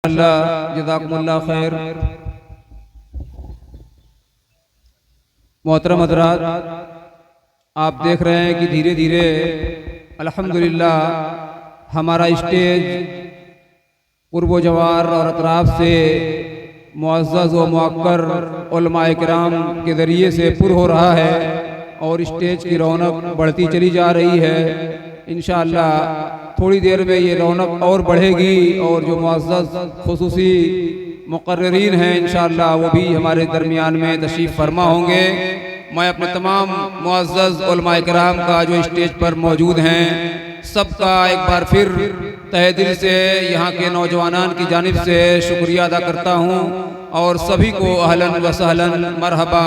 अल्लाह जज़ाकुमुल्लाह खैर। मोहतरम हज़रात, आप देख रहे हैं कि धीरे धीरे अल्हम्दुलिल्लाह हमारा स्टेज पूर्व जवार और अतराफ से मुअज़्ज़ज़ व मुअक्कर उलमाए किराम के ज़रिए से पुर हो रहा है और स्टेज की रौनक बढ़ती चली जा रही है। इंशाअल्लाह थोड़ी देर में ये रौनक और बढ़ेगी और जो मुअज़्ज़ज़ खुसूसी मुक़र्रिरीन हैं इंशाअल्लाह वो भी हमारे दरमियान में तशरीफ़ फरमा होंगे। मैं अपने तमाम मुअज़्ज़ज़ उलमाए किराम का जो स्टेज पर मौजूद हैं सबका एक बार फिर तहे दिल से यहाँ के नौजवानान की जानिब से शुक्रिया अदा करता हूँ और सभी को अहलन व सहलन मरहबा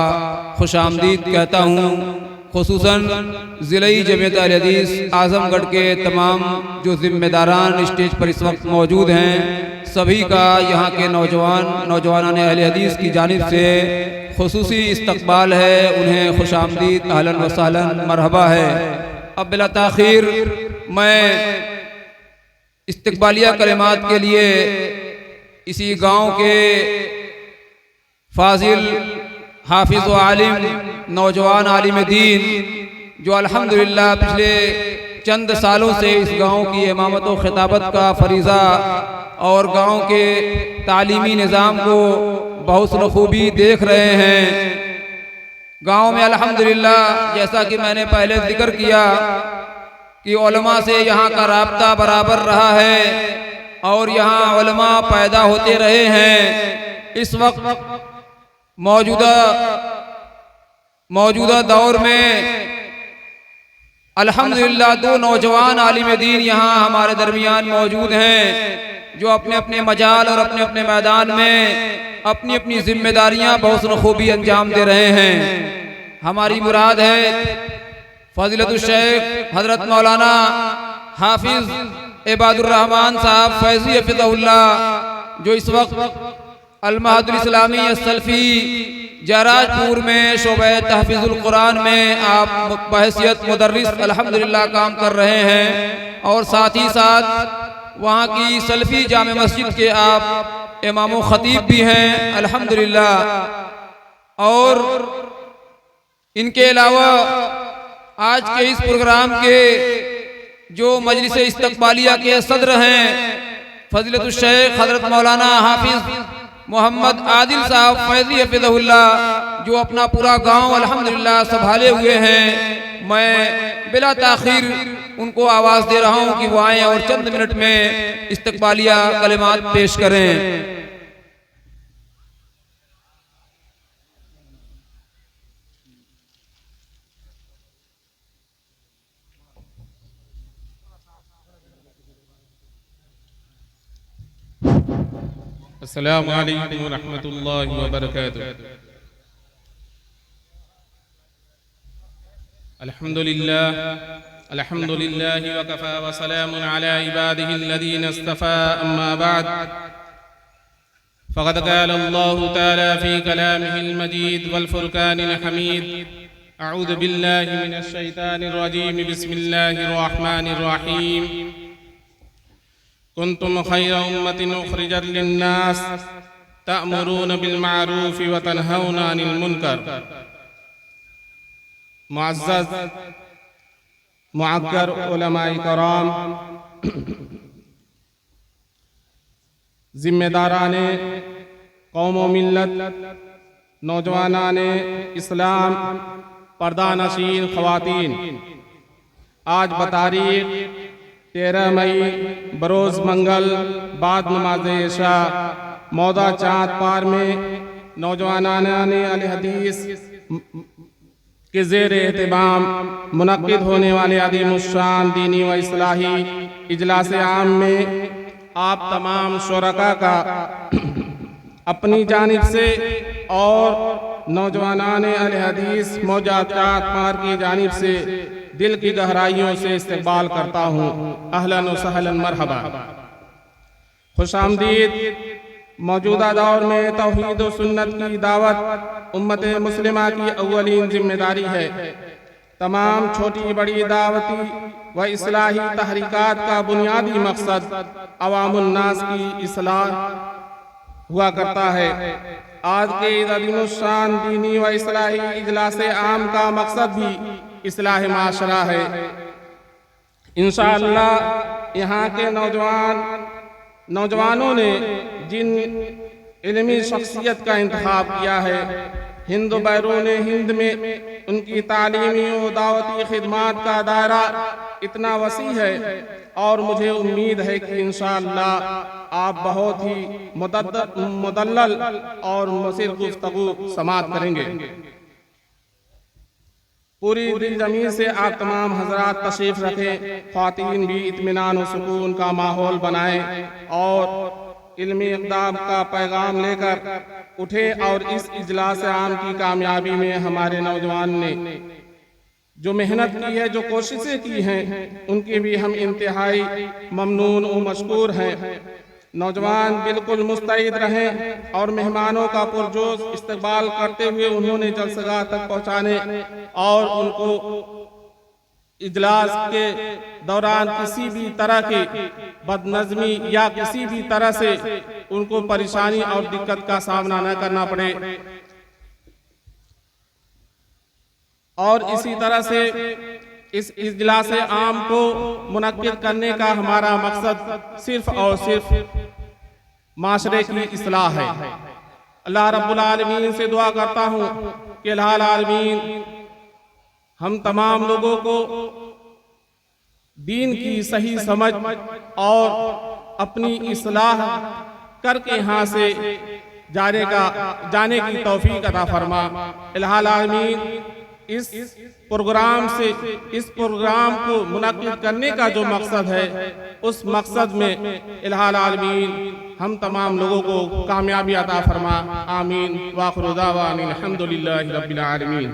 खुशामदीद कहता हूँ। खुसूसन ज़िले जमीयत अहले हदीस आज़मगढ़ के तमाम जो ज़िम्मेदारान स्टेज पर इस वक्त मौजूद हैं सभी का यहाँ के नौजवानान अहले हदीस की जानिब से खुसूसी इस्तक़बाल है। उन्हें खुशामदीद अहलन व सहलन मरहबा है। अब बिला ताख़ीर मैं इस्तक़बालिया कलिमात के लिए इसी गांव के फाजिल हाफिज़ व आलिम नौजवान आलिम दीन जो अल्हम्दुलिल्लाह पिछले चंद सालों से इस गांव की इमामत व खिताबत का फरीज़ा और गांव के तालीमी निज़ाम को बहुत बखूबी देख रहे हैं। गांव में अल्हम्दुलिल्लाह जैसा कि मैंने पहले जिक्र किया कि उलमा से यहाँ का राब्ता बराबर रहा है और यहाँ उलमा पैदा होते रहे हैं। इस वक्त मौजूदा दौर में अल्हम्दुलिल्लाह दो नौजवान आलिम दीन यहाँ हमारे दरमियान मौजूद हैं जो अपने अपने मजाल और अपने अपने मैदान में अपनी अपनी जिम्मेदारियाँ बहुत बखूबी अंजाम दे रहे हैं। हमारी मुराद है फज़ीलतुल शेख हज़रत मौलाना हाफिज़ इबादुर रहमान साहब फैज़ी हफ़िज़हुल्लाह जो इस वक्त अल-महदुल इस्लामी सल्फ़ी जराजपुर में शोबे तहफ़ीज़ुल कुरान में आप बहैसियत मुदर्रिस अल्हम्दुलिल्लाह काम कर रहे हैं और साथ ही साथ वहाँ की सल्फ़ी जामे मस्जिद के आप इमाम व ख़तीब भी हैं अल्हम्दुलिल्लाह। और इनके अलावा आज के इस प्रोग्राम के जो मजलिस इस्तक़बालिया के सदर हैं फज़ीलतुल शेख हज़रत मौलाना हाफिज़ मोहम्मद आदिल साहब फैज़ी हफ़िज़हुल्लाह जो अपना पूरा गांव अल्हम्दुलिल्लाह संभाले हुए हैं। मैं बिला ताख़ीर उनको आवाज़ दे रहा हूं कि वो आएँ और चंद मिनट में इस्तक़बालिया कलिमात पेश करें। अस्सलामु अलैकुम व रहमतुल्लाहि व बरकातुहू। अल्हम्दुलिल्लाह व कफ़ा व सलामुन अला इबादिहि अल्लज़ीना इस्तफ़ा अम्मा बअद फ़क़द क़ाल अल्लाहु तआला फ़ी कलामिहिल मजीद वल फ़ुरक़ानिल हमीद अऊज़ु बिल्लाहि मिनश शैतानिर रजीम बिस्मिल्लाहिर रहमानिर रहीम कुन्तुम खैरा उम्मतिन उख़रिजत लिन्नास तअमुरून बिल मारूफ़ व तनहौना अनिल मुनकर। मुअज़्ज़ज़ मुअक्कर उलमाए किराम, ज़िम्मेदाराने कौम व मिल्लत, नौजवानाने इस्लाम, पर्दानशीन ख़वातीन, आज बतारीख़ 13 मई बरोज़ मंगल बाद नमाज इशा मौदा चाँद पार में नौजवानाने अहले हदीस के ज़ेर एहतिमाम मुनक़्क़िद होने वाले अज़ीमुश्शान दीनी व इस्लाही इजलास आम में आप तमाम शुरका का अपनी जानिब से और नौजवानाने अहले हदीस मौजा चाँद पार की जानिब से दिल की गहराइयों से इस्तक़बाल करता हूँ। अहलन व सहलन मरहबा, खुशामदीद। मौजूदा दौर में तौहीद व सुन्नत की दावत उम्मत मुस्लिमा की अव्वलीन जिम्मेदारी है। तमाम छोटी बड़ी दावती व इस्लाही तहरीकात का बुनियादी मकसद अवामुन्नास की इस्लाह हुआ करता है। आज के इस अज़ीमुश्शान दीनी व इस्लाही इजलास आम का मकसद भी इस्लाह माशरा है। इंशाअल्लाह यहाँ के नौजवानों ने जिन इल्मी शख्सियत का इंतखाब किया है, हिंद बैरून हिंद में उनकी तालीमी और दावती खिदमात का दायरा इतना वसी है और मुझे उम्मीद है कि इंशाअल्लाह आप बहुत ही मुदल्लल और मुसिर गुफ्तगू समाअत करेंगे। पूरी दिल जमीन से आप तमाम हजरात तशरीफ रखें, ख्वातीन भी इत्मीनान और सुकून का माहौल बनाएं और इल्मी इक़दाम का पैगाम लेकर उठे और इस इजलास आम की कामयाबी में हमारे नौजवान ने जो मेहनत की है, जो कोशिशें की हैं, उनकी भी हम इंतहाई ममनून और मशकूर हैं। नौजवान बिल्कुल मुस्तैद रहें और मेहमानों का पुरजोश इस्तकबाल करते हुए उन्होंने जलसगाह तक पहुँचाने और उनको इजलास के दौरान किसी भी तरह की बदनज़मी या किसी भी तरह से उनको परेशानी और दिक्कत का सामना न करना पड़े। और इसी तरह से इस इजलास आम को मुनक्किद करने का हमारा मकसद सिर्फ और सिर्फ माशरे की इस्लाह है। अल्लाह रब्बुल आलमीन से दुआ करता हूँ कि अल्लाह आलमीन हम तमाम लोगों को दीन की सही समझ और अपनी इस्लाह करके यहाँ से जाने की तौफीक अता फरमा। इलाहा आलमीन इस प्रोग्राम को मुनक्किद करने का जो मकसद है, उस मकसद में इलाहा आलमीन हम तमाम लोगों को कामयाबी अता फरमा। आमीन। वाखिरु दावाना अनिल हम्दुलिल्लाहि रब्बिल आलमीन।